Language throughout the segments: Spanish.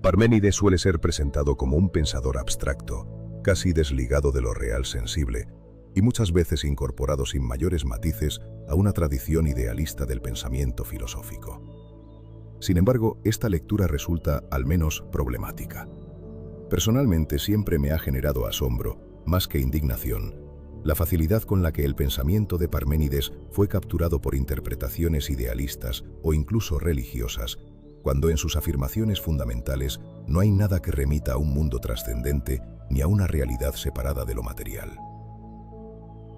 Parménides suele ser presentado como un pensador abstracto, casi desligado de lo real sensible, y muchas veces incorporado sin mayores matices a una tradición idealista del pensamiento filosófico. Sin embargo, esta lectura resulta, al menos, problemática. Personalmente siempre me ha generado asombro, más que indignación, la facilidad con la que el pensamiento de Parménides fue capturado por interpretaciones idealistas o incluso religiosas, cuando en sus afirmaciones fundamentales no hay nada que remita a un mundo trascendente ni a una realidad separada de lo material.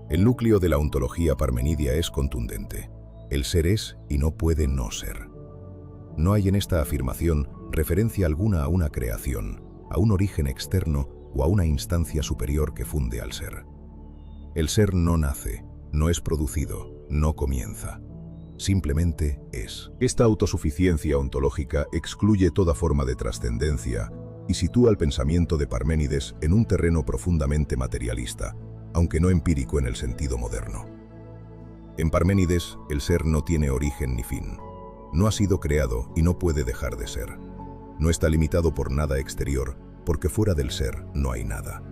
El núcleo de la ontología parmenidia es contundente. El ser es y no puede no ser. No hay en esta afirmación referencia alguna a una creación, a un origen externo o a una instancia superior que funde al ser. El ser no nace, no es producido, no comienza. Simplemente es. Esta autosuficiencia ontológica excluye toda forma de trascendencia y sitúa el pensamiento de Parménides en un terreno profundamente materialista, aunque no empírico en el sentido moderno. En Parménides, el ser no tiene origen ni fin. No ha sido creado y no puede dejar de ser. No está limitado por nada exterior, porque fuera del ser no hay nada.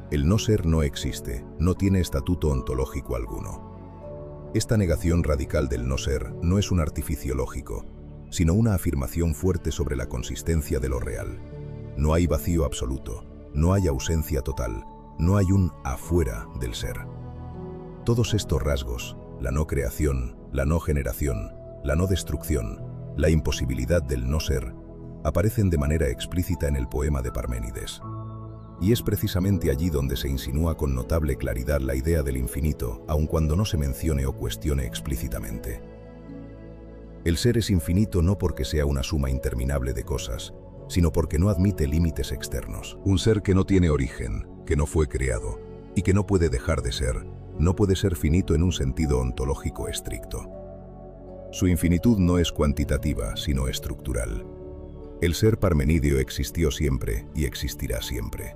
El no ser no existe, no tiene estatuto ontológico alguno. Esta negación radical del no ser no es un artificio lógico, sino una afirmación fuerte sobre la consistencia de lo real. No hay vacío absoluto, no hay ausencia total, no hay un afuera del ser. Todos estos rasgos, la no creación, la no generación, la no destrucción, la imposibilidad del no ser, aparecen de manera explícita en el poema de Parménides. Y es precisamente allí donde se insinúa con notable claridad la idea del infinito, aun cuando no se mencione o cuestione explícitamente. El ser es infinito no porque sea una suma interminable de cosas, sino porque no admite límites externos. Un ser que no tiene origen, que no fue creado, y que no puede dejar de ser, no puede ser finito en un sentido ontológico estricto. Su infinitud no es cuantitativa, sino estructural. El ser parmenidio existió siempre y existirá siempre.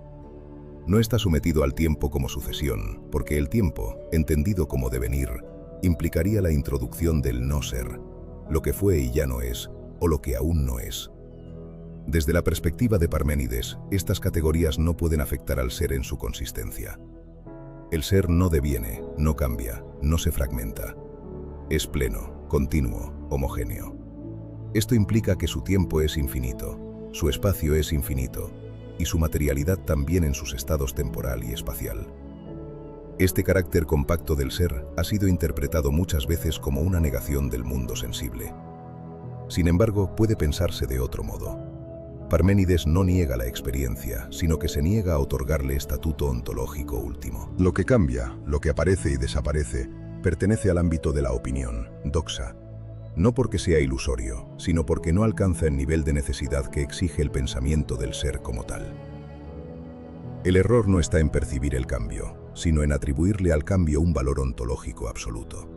No está sometido al tiempo como sucesión, porque el tiempo, entendido como devenir, implicaría la introducción del no ser, lo que fue y ya no es, o lo que aún no es. Desde la perspectiva de Parménides, estas categorías no pueden afectar al ser en su consistencia. El ser no deviene, no cambia, no se fragmenta. Es pleno, continuo, homogéneo. Esto implica que su tiempo es infinito, su espacio es infinito, y su materialidad también en sus estados temporal y espacial. Este carácter compacto del ser ha sido interpretado muchas veces como una negación del mundo sensible. Sin embargo, puede pensarse de otro modo. Parménides no niega la experiencia, sino que se niega a otorgarle estatuto ontológico último. Lo que cambia, lo que aparece y desaparece, pertenece al ámbito de la opinión, doxa. No porque sea ilusorio, sino porque no alcanza el nivel de necesidad que exige el pensamiento del ser como tal. El error no está en percibir el cambio, sino en atribuirle al cambio un valor ontológico absoluto.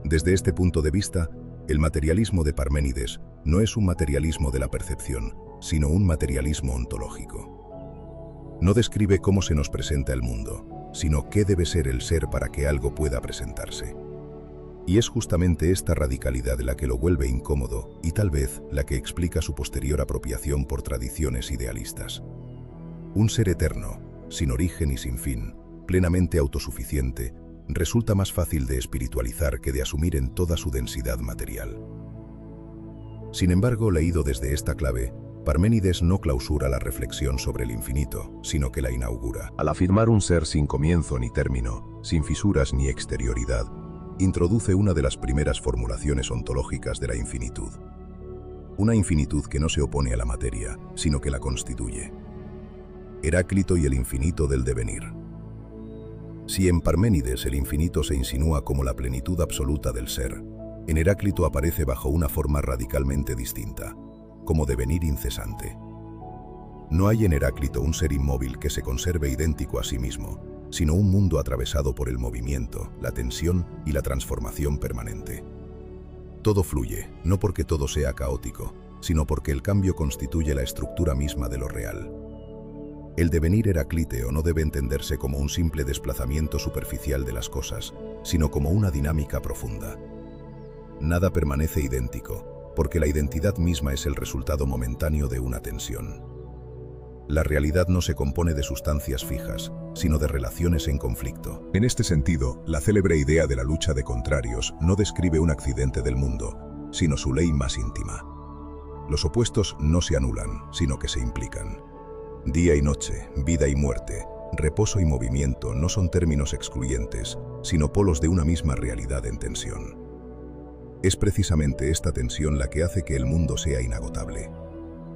Desde este punto de vista, el materialismo de Parménides no es un materialismo de la percepción, sino un materialismo ontológico. No describe cómo se nos presenta el mundo, sino qué debe ser el ser para que algo pueda presentarse. Y es justamente esta radicalidad la que lo vuelve incómodo y tal vez la que explica su posterior apropiación por tradiciones idealistas. Un ser eterno, sin origen y sin fin, plenamente autosuficiente, resulta más fácil de espiritualizar que de asumir en toda su densidad material. Sin embargo, leído desde esta clave, Parménides no clausura la reflexión sobre el infinito, sino que la inaugura. Al afirmar un ser sin comienzo ni término, sin fisuras ni exterioridad, introduce una de las primeras formulaciones ontológicas de la infinitud. Una infinitud que no se opone a la materia, sino que la constituye. Heráclito y el infinito del devenir. Si en Parménides el infinito se insinúa como la plenitud absoluta del ser, en Heráclito aparece bajo una forma radicalmente distinta, como devenir incesante. No hay en Heráclito un ser inmóvil que se conserve idéntico a sí mismo, sino un mundo atravesado por el movimiento, la tensión y la transformación permanente. Todo fluye, no porque todo sea caótico, sino porque el cambio constituye la estructura misma de lo real. El devenir heraclíteo no debe entenderse como un simple desplazamiento superficial de las cosas, sino como una dinámica profunda. Nada permanece idéntico, porque la identidad misma es el resultado momentáneo de una tensión. La realidad no se compone de sustancias fijas, sino de relaciones en conflicto. En este sentido, la célebre idea de la lucha de contrarios no describe un accidente del mundo, sino su ley más íntima. Los opuestos no se anulan, sino que se implican. Día y noche, vida y muerte, reposo y movimiento no son términos excluyentes, sino polos de una misma realidad en tensión. Es precisamente esta tensión la que hace que el mundo sea inagotable.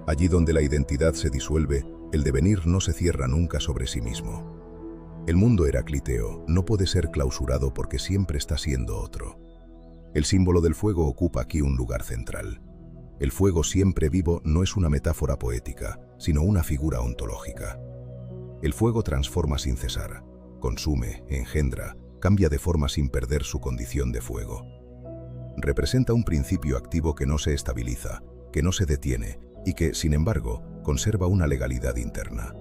Allí donde la identidad se disuelve, el devenir no se cierra nunca sobre sí mismo. El mundo heraclíteo no puede ser clausurado porque siempre está siendo otro. El símbolo del fuego ocupa aquí un lugar central. El fuego siempre vivo no es una metáfora poética, sino una figura ontológica. El fuego transforma sin cesar, consume, engendra, cambia de forma sin perder su condición de fuego. Representa un principio activo que no se estabiliza, que no se detiene y que, sin embargo, conserva una legalidad interna.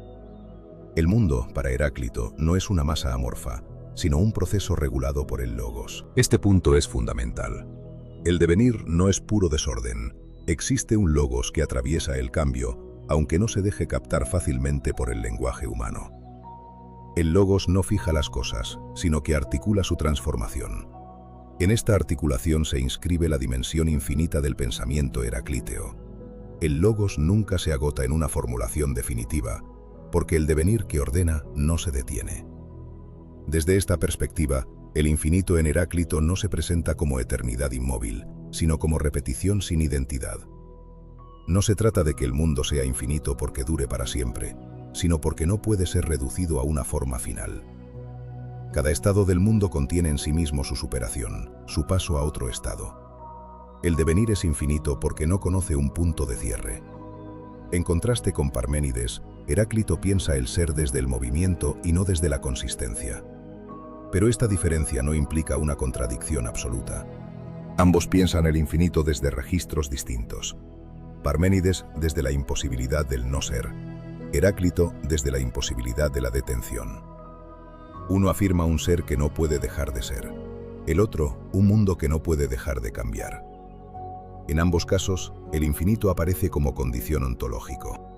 El mundo, para Heráclito, no es una masa amorfa, sino un proceso regulado por el logos. Este punto es fundamental. El devenir no es puro desorden. Existe un logos que atraviesa el cambio, aunque no se deje captar fácilmente por el lenguaje humano. El logos no fija las cosas, sino que articula su transformación. En esta articulación se inscribe la dimensión infinita del pensamiento heraclíteo. El logos nunca se agota en una formulación definitiva, porque el devenir que ordena no se detiene. Desde esta perspectiva, el infinito en Heráclito no se presenta como eternidad inmóvil, sino como repetición sin identidad. No se trata de que el mundo sea infinito porque dure para siempre, sino porque no puede ser reducido a una forma final. Cada estado del mundo contiene en sí mismo su superación, su paso a otro estado. El devenir es infinito porque no conoce un punto de cierre. En contraste con Parménides, Heráclito piensa el ser desde el movimiento y no desde la consistencia. Pero esta diferencia no implica una contradicción absoluta. Ambos piensan el infinito desde registros distintos. Parménides desde la imposibilidad del no ser, Heráclito desde la imposibilidad de la detención. Uno afirma un ser que no puede dejar de ser, el otro un mundo que no puede dejar de cambiar. En ambos casos, el infinito aparece como condición ontológico.